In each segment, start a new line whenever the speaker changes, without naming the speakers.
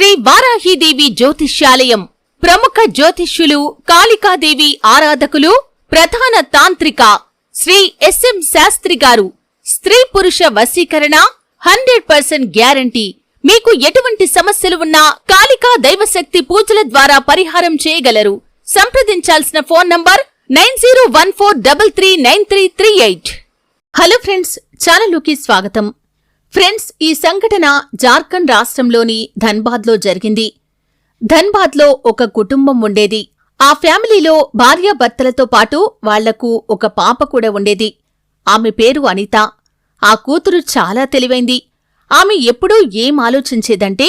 శ్రీ వారాహీదేవి జ్యోతిష్యాలయం ప్రముఖ జ్యోతిష్యులు, కాళికాదేవి ఆరాధకులు, ప్రధాన తాంత్రిక శ్రీ ఎస్ఎం శాస్త్రి గారు. స్త్రీ పురుష వశీకరణ 100% గ్యారంటీ. మీకు ఎటువంటి సమస్యలు ఉన్నా కాళికా దైవశక్తి పూజల ద్వారా పరిహారం చేయగలరు. సంప్రదించాల్సిన ఫోన్ నంబర్ 9014339338. హలో ఫ్రెండ్స్, ఛానలుకి స్వాగతం. ఫ్రెండ్స్, ఈ సంఘటన జార్ఖండ్ రాష్ట్రంలోని ధన్బాద్లో జరిగింది. ధన్బాద్లో ఒక కుటుంబం ఉండేది. ఆ ఫ్యామిలీలో భార్యాభర్తలతో పాటు వాళ్లకు ఒక పాప కూడా ఉండేది. ఆమె పేరు అనిత. ఆ కూతురు చాలా తెలివైంది. ఆమె ఎప్పుడూ ఏం ఆలోచించేదంటే,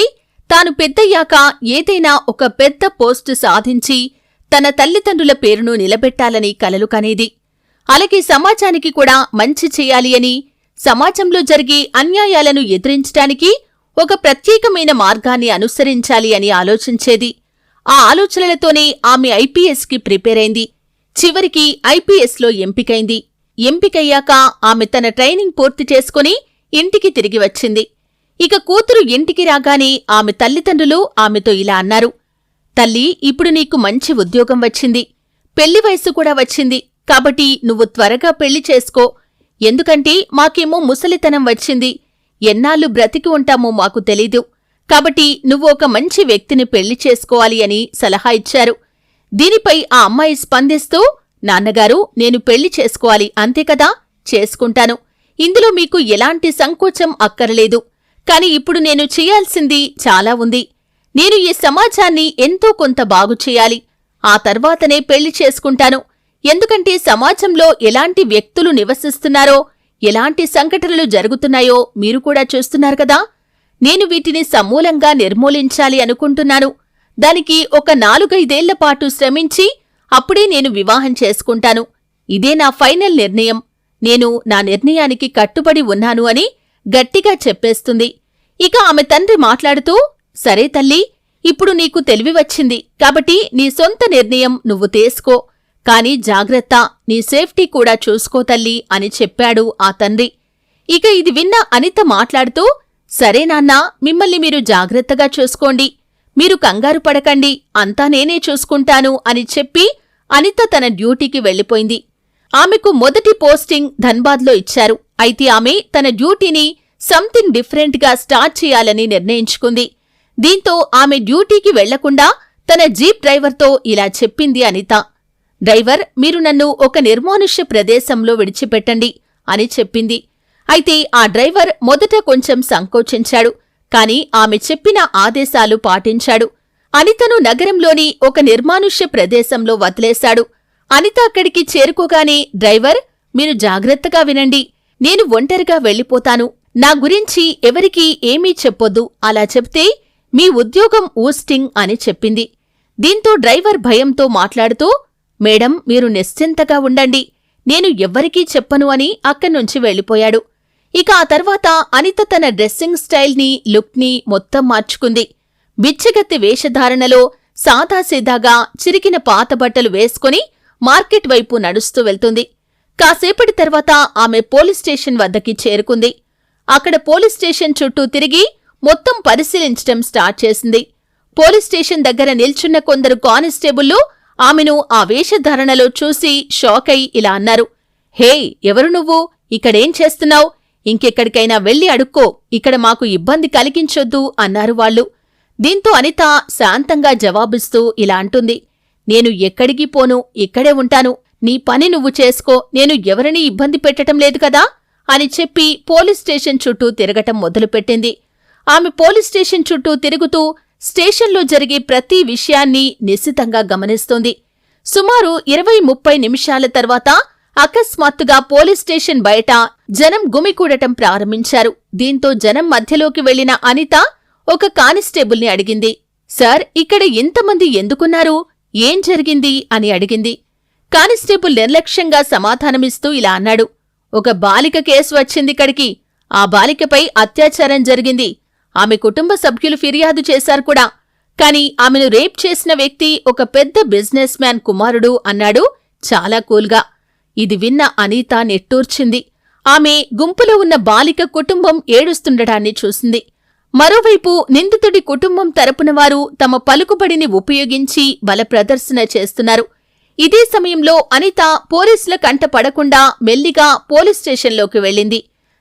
తాను పెద్దయ్యాక ఏదైనా ఒక పెద్ద పోస్టు సాధించి తన తల్లిదండ్రుల పేరును నిలబెట్టాలని కలలు కనేది. అలాగే సమాజానికి కూడా మంచి చేయాలి అని, సమాజంలో జరిగే అన్యాయాలను ఎదిరించడానికి ఒక ప్రత్యేకమైన మార్గాన్ని అనుసరించాలి అని ఆలోచించేది. ఆ ఆలోచనలతోనే ఆమె ఐపీఎస్కి ప్రిపేర్ అయింది. చివరికి ఐపీఎస్లో ఎంపికైంది. ఎంపికయ్యాక ఆమె తన ట్రైనింగ్ పూర్తి చేసుకుని ఇంటికి తిరిగి వచ్చింది. ఇక కూతురు ఇంటికి రాగానే ఆమె తల్లిదండ్రులు ఆమెతో ఇలా అన్నారు: తల్లి, ఇప్పుడు నీకు మంచి ఉద్యోగం వచ్చింది, పెళ్లి వయసు కూడా వచ్చింది, కాబట్టి నువ్వు త్వరగా పెళ్లి చేసుకో. ఎందుకంటే మాకేమో ముసలితనం వచ్చింది, ఎన్నాళ్లు బ్రతికి ఉంటామో మాకు తెలీదు. కాబట్టి నువ్వు ఒక మంచి వ్యక్తిని పెళ్లి చేసుకోవాలి అని సలహా ఇచ్చారు. దీనిపై ఆ అమ్మాయి స్పందిస్తూ, నాన్నగారు, నేను పెళ్లి చేసుకోవాలి, అంతే కదా, చేసుకుంటాను. ఇందులో మీకు ఎలాంటి సంకోచం అక్కరలేదు. కాని ఇప్పుడు నేను చేయాల్సింది చాలా ఉంది. నేను ఈ సమాజాన్ని ఎంతో కొంత బాగుచేయాలి. ఆ తర్వాతనే పెళ్లి చేసుకుంటాను. ఎందుకంటే సమాజంలో ఎలాంటి వ్యక్తులు నివసిస్తున్నారో, ఎలాంటి సంఘటనలు జరుగుతున్నాయో మీరు కూడా చూస్తున్నారు కదా. నేను వీటిని సమూలంగా నిర్మూలించాలి అనుకుంటున్నాను. దానికి ఒక 4-5 ఏళ్ల పాటు శ్రమించి అప్పుడే నేను వివాహం చేసుకుంటాను. ఇదే నా ఫైనల్ నిర్ణయం. నేను నా నిర్ణయానికి కట్టుబడి ఉన్నాను అని గట్టిగా చెప్పేస్తుంది. ఇక ఆమె తండ్రి మాట్లాడుతూ, సరే తల్లి, ఇప్పుడు నీకు తెలివి వచ్చింది కాబట్టి నీ సొంత నిర్ణయం నువ్వు తీసుకో. కాని జాగ్రత్త, నీ సేఫ్టీ కూడా చూసుకో తల్లి అని చెప్పాడు ఆ తండ్రి. ఇక ఇది విన్న అనిత మాట్లాడుతూ, సరే నాన్నా, మిమ్మల్ని మీరు జాగ్రత్తగా చూసుకోండి, మీరు కంగారు పడకండి, అంతా నేనే చూసుకుంటాను అని చెప్పి అనిత తన డ్యూటీకి వెళ్లిపోయింది. ఆమెకు మొదటి పోస్టింగ్ ధన్బాద్లో ఇచ్చారు. అయితే ఆమె తన డ్యూటీని సంథింగ్ డిఫరెంట్గా స్టార్ట్ చేయాలని నిర్ణయించుకుంది. దీంతో ఆమె డ్యూటీకి వెళ్లకుండా తన జీప్ డ్రైవర్తో ఇలా చెప్పింది అనిత: డ్రైవర్, మీరు నన్ను ఒక నిర్మానుష్య ప్రదేశంలో విడిచిపెట్టండి అని చెప్పింది. అయితే ఆ డ్రైవర్ మొదట కొంచెం సంకోచించాడు. కాని ఆమె చెప్పిన ఆదేశాలు పాటించాడు. అనితను నగరంలోని ఒక నిర్మానుష్య ప్రదేశంలో వదిలేశాడు. అనిత అక్కడికి చేరుకోగానే, డ్రైవర్, మీరు జాగ్రత్తగా వినండి, నేను ఒంటరిగా వెళ్లిపోతాను, నా గురించి ఎవరికీ ఏమీ చెప్పొద్దు, అలా చెప్తే మీ ఉద్యోగం ఊస్టింగ్ అని చెప్పింది. దీంతో డ్రైవర్ భయంతో మాట్లాడుతూ, మేడం, మీరు నిశ్చింతగా ఉండండి, నేను ఎవ్వరికీ చెప్పను అని అక్కడ్నుంచి వెళ్లిపోయాడు. ఇక ఆ తర్వాత అనిత తన డ్రెస్సింగ్ స్టైల్ని, లుక్ని మొత్తం మార్చుకుంది. బిచ్చగత్తి వేషధారణలో సాదాసీదాగా చిరికిన పాత బట్టలు వేసుకుని మార్కెట్ వైపు నడుస్తూ వెళ్తుంది. కాసేపటి తర్వాత ఆమె పోలీస్ స్టేషన్ వద్దకి చేరుకుంది. అక్కడ పోలీస్ స్టేషన్ చుట్టూ తిరిగి మొత్తం పరిశీలించటం స్టార్ట్ చేసింది. పోలీస్ స్టేషన్ దగ్గర నిల్చున్న కొందరు కానిస్టేబుళ్లు ఆమెను ఆ వేషధారణలో చూసి షాక్ అయి ఇలా అన్నారు: హే, ఎవరు నువ్వు? ఇక్కడేం చేస్తున్నావు? ఇంకెక్కడికైనా వెళ్లి అడుక్కో, ఇక్కడ మాకు ఇబ్బంది కలిగించొద్దు అన్నారు వాళ్లు. దీంతో అనిత శాంతంగా జవాబిస్తూ ఇలా అంటుంది: నేను ఎక్కడికి పోను, ఇక్కడే ఉంటాను, నీ పని నువ్వు చేసుకో, నేను ఎవరినీ ఇబ్బంది పెట్టటం లేదు కదా అని చెప్పి పోలీస్ స్టేషన్ చుట్టూ తిరగటం మొదలుపెట్టింది. ఆమె పోలీస్ స్టేషన్ చుట్టూ తిరుగుతూ స్టేషన్లో జరిగే ప్రతి విషయాన్ని నిశితంగా గమనిస్తోంది. సుమారు 20-30 నిమిషాల తర్వాత అకస్మాత్తుగా పోలీస్ స్టేషన్ బయట జనం గుమికూడటం ప్రారంభించారు. దీంతో జనం మధ్యలోకి వెళ్లిన అనిత ఒక కానిస్టేబుల్ని అడిగింది: సార్, ఇక్కడ ఇంతమంది ఎందుకున్నారు? ఏం జరిగింది అని అడిగింది. కానిస్టేబుల్ నిర్లక్ష్యంగా సమాధానమిస్తూ ఇలా అన్నాడు: ఒక బాలిక కేసు వచ్చిందిక్కడికి. ఆ బాలికపై అత్యాచారం జరిగింది. ఆమె కుటుంబ సభ్యులు ఫిర్యాదు చేశారు కూడా. కాని ఆమెను రేప్ చేసిన వ్యక్తి ఒక పెద్ద బిజినెస్ మ్యాన్ కుమారుడు అన్నాడు చాలా కూల్గా. ఇది విన్న అనిత నిట్టూర్చింది. ఆమె గుంపులో ఉన్న బాలిక కుటుంబం ఏడుస్తుండటాన్ని చూసింది. మరోవైపు నిందితుడి కుటుంబం తరపున వారు తమ పలుకుబడిని ఉపయోగించి బల ప్రదర్శన చేస్తున్నారు. ఇదే సమయంలో అనిత పోలీసుల కంట పడకుండా మెల్లిగా పోలీస్ స్టేషన్లోకి వెళ్ళింది.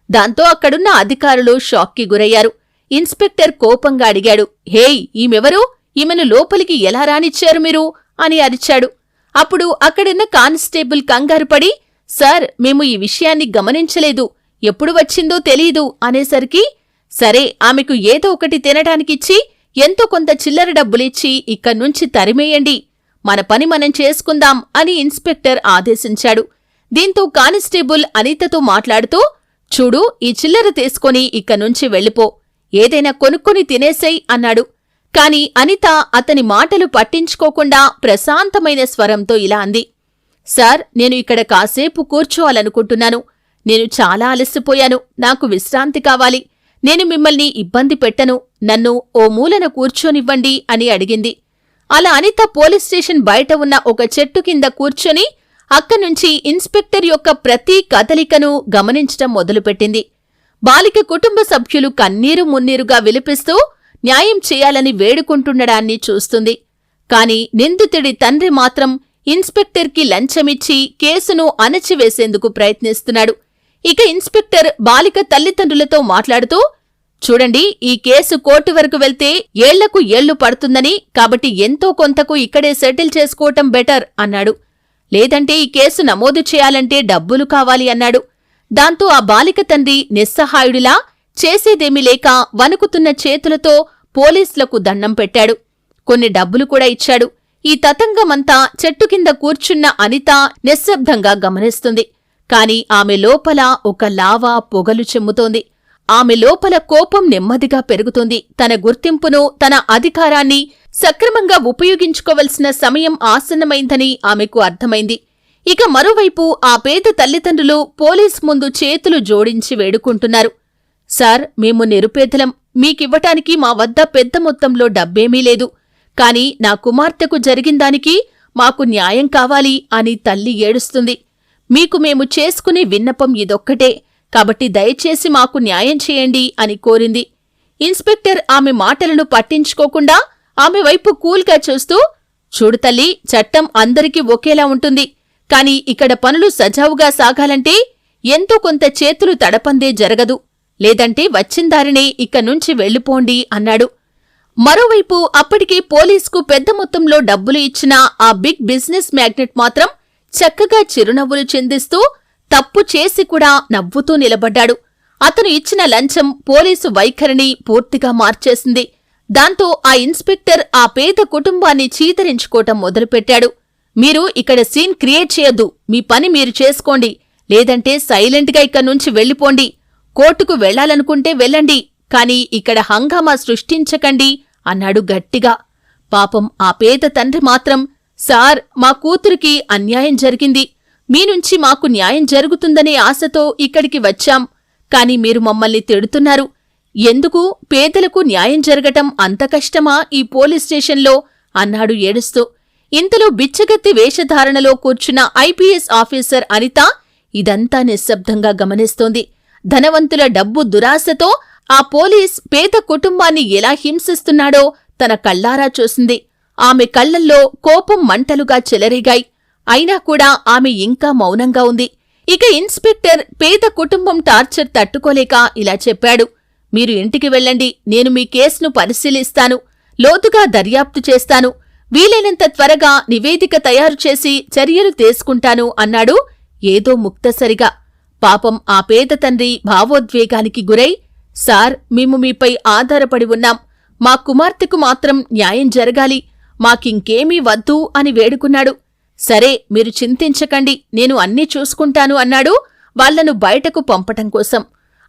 దాంతో అక్కడున్న అధికారులు షాక్కి గురయ్యారు. ఇన్స్పెక్టర్ కోపంగా అడిగాడు, హేయ్, ఈమెవరు? ఈమెను లోపలికి ఎలా రానిచ్చారు మీరు అని అరిచాడు. అప్పుడు అక్కడున్న కానిస్టేబుల్ కంగారుపడి, సార్, మేము ఈ విషయాన్ని గమనించలేదు, ఎప్పుడు వచ్చిందో తెలీదు అనేసరికి, సరే, ఆమెకు ఏదో ఒకటి తినడానికిచ్చి ఎంతో కొంత చిల్లర డబ్బులిచ్చి ఇక్కడ్నుంచి తరిమేయండి, మన పని మనం చేసుకుందాం అని ఇన్స్పెక్టర్ ఆదేశించాడు. దీంతో కానిస్టేబుల్ అనితతో మాట్లాడుతూ, చూడు, ఈ చిల్లర తీసుకొని ఇక్కడ్నుంచి వెళ్ళిపో, ఏదైనా కొనుక్కొని తినేసేయ్ అన్నాడు. కాని అనిత అతని మాటలు పట్టించుకోకుండా ప్రశాంతమైన స్వరంతో ఇలా అంది, సార్, నేను ఇక్కడ కాసేపు కూర్చోవాలనుకుంటున్నాను. నేను చాలా అలసిపోయాను, నాకు విశ్రాంతి కావాలి. నేను మిమ్మల్ని ఇబ్బంది పెట్టను, నన్ను ఓ మూలన కూర్చోనివ్వండి అని అడిగింది. అలా అనిత పోలీస్ స్టేషన్ బయట ఉన్న ఒక చెట్టు కింద కూర్చొని అక్కడ్నుంచి ఇన్స్పెక్టర్ యొక్క ప్రతి కదలికను గమనించటం మొదలుపెట్టింది. బాలిక కుటుంబ సభ్యులు కన్నీరు మున్నీరుగా విలిపిస్తూ న్యాయం చేయాలని వేడుకుంటుండడాన్ని చూస్తుంది. కాని నిందితుడి తండ్రి మాత్రం ఇన్స్పెక్టర్కి లంచమిచ్చి కేసును అణచివేసేందుకు ప్రయత్నిస్తున్నాడు. ఇక ఇన్స్పెక్టర్ బాలిక తల్లిదండ్రులతో మాట్లాడుతూ, చూడండి, ఈ కేసు కోర్టు వరకు వెళ్తే ఏళ్లకు ఏళ్లు పడుతుందని, కాబట్టి ఎంతో కొంతకు ఇక్కడే సెటిల్ చేసుకోవటం బెటర్ అన్నాడు. లేదంటే ఈ కేసు నమోదు చేయాలంటే డబ్బులు కావాలి అన్నాడు. దాంతో ఆ బాలిక తండ్రి నిస్సహాయుడిలా చేసేదేమీ లేక వణుకుతున్న చేతులతో పోలీసులకు దండం పెట్టాడు. కొన్ని డబ్బులు కూడా ఇచ్చాడు. ఈ తతంగమంతా చెట్టు కింద కూర్చున్న అనిత నిశ్శబ్దంగా గమనిస్తుంది. కాని ఆమె లోపల ఒక లావా పొగలు చెమ్ముతోంది. ఆమె లోపల కోపం నెమ్మదిగా పెరుగుతుంది. తన గుర్తింపును, తన అధికారాన్ని సక్రమంగా ఉపయోగించుకోవలసిన సమయం ఆసన్నమైందని ఆమెకు అర్థమైంది. ఇక మరోవైపు ఆ పేద తల్లిదండ్రులు పోలీస్ ముందు చేతులు జోడించి వేడుకుంటున్నారు. సార్, మేము నిరుపేదలం, మీకివ్వటానికి మా వద్ద పెద్ద మొత్తంలో డబ్బేమీ లేదు. కాని నా కుమార్తెకు జరిగిందానికి మాకు న్యాయం కావాలి అని తల్లి ఏడుస్తుంది. మీకు మేము చేసుకునే విన్నపం ఇదొక్కటే, కాబట్టి దయచేసి మాకు న్యాయం చేయండి అని కోరింది. ఇన్స్పెక్టర్ ఆమె మాటలను పట్టించుకోకుండా ఆమె వైపు కూల్గా చూస్తూ, చూడు తల్లి, చట్టం అందరికీ ఒకేలా ఉంటుంది. కాని ఇక్కడ పనులు సజావుగా సాగాలంటే ఎంతో కొంత చేతులు తడపందే జరగదు. లేదంటే వచ్చిందారినే ఇక్కడ్నుంచి వెళ్ళిపోండి అన్నాడు. మరోవైపు అప్పటికే పోలీసుకు పెద్ద మొత్తంలో డబ్బులు ఇచ్చిన ఆ బిగ్ బిజినెస్ మ్యాగ్నెట్ మాత్రం చక్కగా చిరునవ్వులు చిందిస్తూ తప్పు చేసి కూడా నవ్వుతూ నిలబడ్డాడు. అతను ఇచ్చిన లంచం పోలీసు వైఖరిని పూర్తిగా మార్చేసింది. దాంతో ఆ ఇన్స్పెక్టర్ ఆ పేద కుటుంబాన్ని చీదరించుకోవటం మొదలుపెట్టాడు. మీరు ఇక్కడ సీన్ క్రియేట్ చేయొద్దు, మీ పని మీరు చేసుకోండి, లేదంటే సైలెంట్గా ఇక్కడ్నుంచి వెళ్ళిపోండి. కోర్టుకు వెళ్లాలనుకుంటే వెళ్ళండి, కాని ఇక్కడ హంగామా సృష్టించకండి అన్నాడు గట్టిగా. పాపం ఆ పేద తండ్రి మాత్రం, సార్, మా కూతురికి అన్యాయం జరిగింది. మీనుంచి మాకు న్యాయం జరుగుతుందనే ఆశతో ఇక్కడికి వచ్చాం. కాని మీరు మమ్మల్ని తిడుతున్నారు. ఎందుకు? పేదలకు న్యాయం జరగటం అంత కష్టమా ఈ పోలీస్ స్టేషన్లో అన్నాడు ఏడుస్తూ. ఇంతలో బిచ్చగత్తి వేషధారణలో కూర్చున్న ఐపీఎస్ ఆఫీసర్ అనిత ఇదంతా నిశ్శబ్దంగా గమనిస్తోంది. ధనవంతుల డబ్బు దురాశతో ఆ పోలీస్ పేద కుటుంబాన్ని ఎలా హింసిస్తున్నాడో తన కళ్లారా చూసింది. ఆమె కళ్లల్లో కోపం మంటలుగా చెలరేగాయి. అయినా కూడా ఆమె ఇంకా మౌనంగా ఉంది. ఇక ఇన్స్పెక్టర్ పేద కుటుంబం టార్చర్ తట్టుకోలేక ఇలా చెప్పాడు, మీరు ఇంటికి వెళ్ళండి, నేను మీ కేసును పరిశీలిస్తాను, లోతుగా దర్యాప్తు చేస్తాను, వీలైనంత త్వరగా నివేదిక తయారు చేసి చర్యలు తీసుకుంటాను అన్నాడు ఏదో ముక్తసరిగా. పాపం ఆ పేద తండ్రి భావోద్వేగానికి గురై, సార్, మేము మీపై ఆధారపడి ఉన్నాం, మా కుమార్తెకు మాత్రం న్యాయం జరగాలి, మాకింకేమీ వద్దు అని వేడుకున్నాడు. సరే, మీరు చింతించకండి, నేను అన్నీ చూసుకుంటాను అన్నాడు వాళ్లను బయటకు పంపటం కోసం.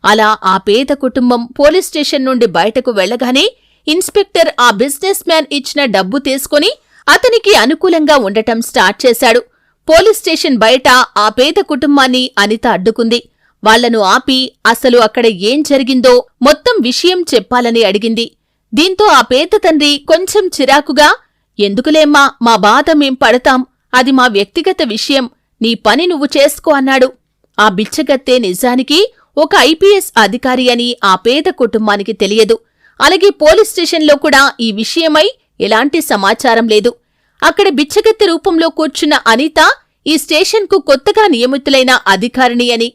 అలా ఆ పేద కుటుంబం పోలీస్ స్టేషన్ నుండి బయటకు వెళ్లగానే ఇన్స్పెక్టర్ ఆ బిజినెస్ మ్యాన్ ఇచ్చిన డబ్బు తీసుకుని అతనికి అనుకూలంగా ఉండటం స్టార్ట్ చేశాడు. పోలీస్ స్టేషన్ బయట ఆ పేద కుటుంబాన్ని అనిత అడ్డుకుంది. వాళ్లను ఆపి అసలు అక్కడ ఏం జరిగిందో మొత్తం విషయం చెప్పాలని అడిగింది. దీంతో ఆ పేద తండ్రి కొంచెం చిరాకుగా, ఎందుకులేమ్మా, మా బాధ మేం పడతాం, అది మా వ్యక్తిగత విషయం, నీ పని నువ్వు చేసుకో అన్నాడు. ఆ బిచ్చగత్తె నిజానికి ఒక ఐపీఎస్ అధికారి అని ఆ పేద కుటుంబానికి తెలియదు. అలాగే పోలీస్ స్టేషన్లో కూడా ఈ విషయమై ఎలాంటి సమాచారం లేదు. అక్కడ బిచ్చగత్తె రూపంలో కూర్చున్న అనిత ఈ స్టేషన్కు కొత్తగా నియమితులైన అధికారిణి అని.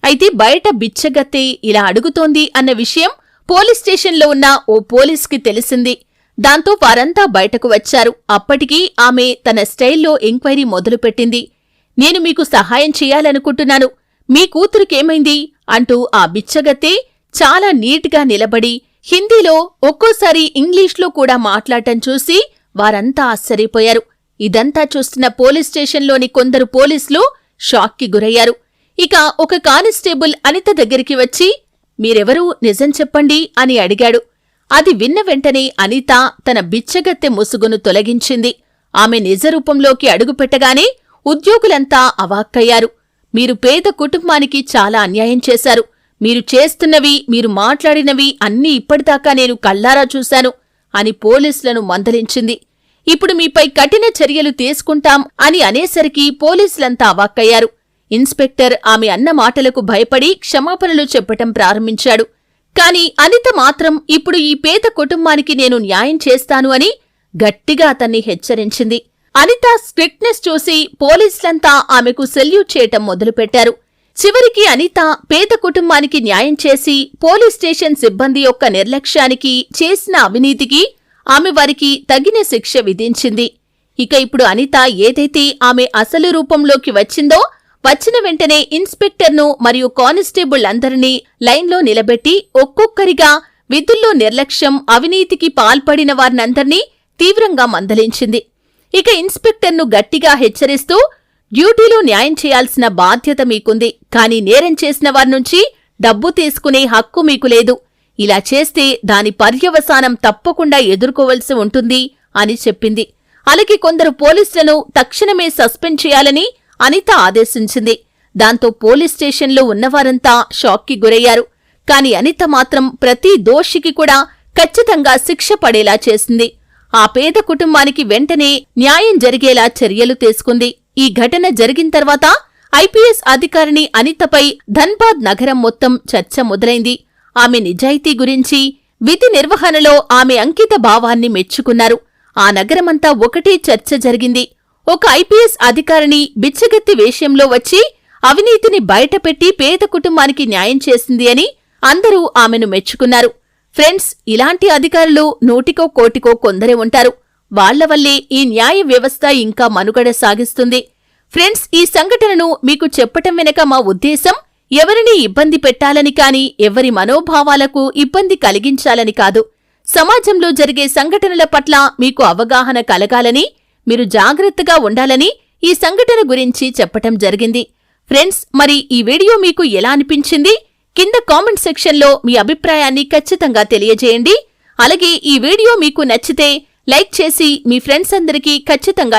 అయితే బయట బిచ్చగత్తె ఇలా అడుగుతోంది అన్న విషయం పోలీస్ స్టేషన్లో ఉన్న ఓ పోలీస్కి తెలిసింది. దాంతో వారంతా బయటకు వచ్చారు. అప్పటికి ఆమె తన స్టైల్లో ఎంక్వైరీ మొదలుపెట్టింది. నేను మీకు సహాయం చేయాలనుకుంటున్నాను, మీ కూతురుకేమైంది అంటూ ఆ బిచ్చగత్తె చాలా నీట్గా నిలబడి హిందీలో ఒక్కోసారి ఇంగ్లీష్లో కూడా మాట్లాడటం చూసి వారంతా ఆశ్చర్యపోయారు. ఇదంతా చూస్తున్న పోలీస్ స్టేషన్లోని కొందరు పోలీసులు షాక్కి గురయ్యారు. ఇక ఒక కానిస్టేబుల్ అనిత దగ్గరికి వచ్చి మీరెవరూ నిజం చెప్పండి అని అడిగాడు. అది విన్న వెంటనే అనిత తన బిచ్చగత్తె ముసుగును తొలగించింది. ఆమె నిజరూపంలోకి అడుగుపెట్టగానే ఉద్యోగులంతా అవాక్కయ్యారు. మీరు పేద కుటుంబానికి చాలా అన్యాయం చేశారు. మీరు చేస్తున్నవి, మీరు మాట్లాడినవి అన్నీ ఇప్పటిదాకా నేను కళ్ళారా చూశాను అని పోలీసులను మందలించింది. ఇప్పుడు మీపై కఠిన చర్యలు తీసుకుంటాం అని అనేసరికి పోలీసులంతా అవాక్కయ్యారు. ఇన్స్పెక్టర్ ఆమె అన్న మాటలకు భయపడి క్షమాపణలు చెప్పటం ప్రారంభించాడు. కాని అనిత మాత్రం ఇప్పుడు ఈ పేద కుటుంబానికి నేను న్యాయం చేస్తాను అని గట్టిగా అతన్ని హెచ్చరించింది. అనిత స్ట్రిక్ట్నెస్ చూసి పోలీసులంతా ఆమెకు సెల్యూట్ చేయటం మొదలుపెట్టారు. చివరికి అనిత పేద కుటుంబానికి న్యాయం చేసి పోలీస్ స్టేషన్ సిబ్బంది యొక్క నిర్లక్ష్యానికి, చేసిన అవినీతికి ఆమె వారికి తగిన శిక్ష విధించింది. ఇక ఇప్పుడు అనిత ఏదైతే ఆమె అసలు రూపంలోకి వచ్చిందో వచ్చిన వెంటనే ఇన్స్పెక్టర్ను మరియు కానిస్టేబుల్ అందరినీ లైన్లో నిలబెట్టి ఒక్కొక్కరిగా విధుల్లో నిర్లక్ష్యం, అవినీతికి పాల్పడిన వారినందర్నీ తీవ్రంగా మందలించింది. ఇక ఇన్స్పెక్టర్ను గట్టిగా హెచ్చరిస్తూ డ్యూటీలో న్యాయం చేయాల్సిన బాధ్యత మీకుంది, కానీ నేరం చేసిన వారినుంచి డబ్బు తీసుకునే హక్కు మీకు లేదు. ఇలా చేస్తే దాని పర్యవసానం తప్పకుండా ఎదుర్కోవలసి ఉంటుంది అని చెప్పింది. అలాగే కొందరు పోలీసులను తక్షణమే సస్పెండ్ చేయాలని అనిత ఆదేశించింది. దాంతో పోలీస్ స్టేషన్లో ఉన్నవారంతా షాక్కి గురయ్యారు. కాని అనిత మాత్రం ప్రతి దోషికి కూడా ఖచ్చితంగా శిక్ష పడేలా చేసింది. ఆ పేద కుటుంబానికి వెంటనే న్యాయం జరిగేలా చర్యలు తీసుకుంది. ఈ ఘటన జరిగిన తర్వాత ఐపీఎస్ అధికారిణి అనితపై ధన్బాద్ నగరం మొత్తం చర్చ మొదలైంది. ఆమె నిజాయితీ గురించి, విధి నిర్వహణలో ఆమె అంకిత భావాన్ని మెచ్చుకున్నారు. ఆ నగరమంతా ఒకటే చర్చ జరిగింది. ఒక ఐపీఎస్ అధికారిని బిచ్చగత్తి వేషంలో వచ్చి అవినీతిని బయటపెట్టి పేద కుటుంబానికి న్యాయం చేసింది అని అందరూ ఆమెను మెచ్చుకున్నారు. ఫ్రెండ్స్, ఇలాంటి అధికారులు నూటికో కోటికో కొందరే ఉంటారు. వాళ్ల వల్లే ఈ న్యాయ వ్యవస్థ ఇంకా మనుగడ సాగిస్తుంది. ఫ్రెండ్స్, ఈ సంఘటనను మీకు చెప్పటం వెనక మా ఉద్దేశం ఎవరినీ ఇబ్బంది పెట్టాలని కాని, ఎవరి మనోభావాలకు ఇబ్బంది కలిగించాలని కాదు. సమాజంలో జరిగే సంఘటనల పట్ల మీకు అవగాహన కలగాలని, మీరు జాగ్రత్తగా ఉండాలని ఈ సంఘటన గురించి చెప్పటం జరిగింది. ఫ్రెండ్స్, మరి ఈ వీడియో మీకు ఎలా అనిపించింది? కింద కామెంట్ సెక్షన్లో మీ అభిప్రాయాన్ని ఖచ్చితంగా తెలియజేయండి. అలాగే ఈ వీడియో మీకు నచ్చితే లైక్ చేసి మీ ఫ్రెండ్స్ అందరికీ ఖచ్చితంగా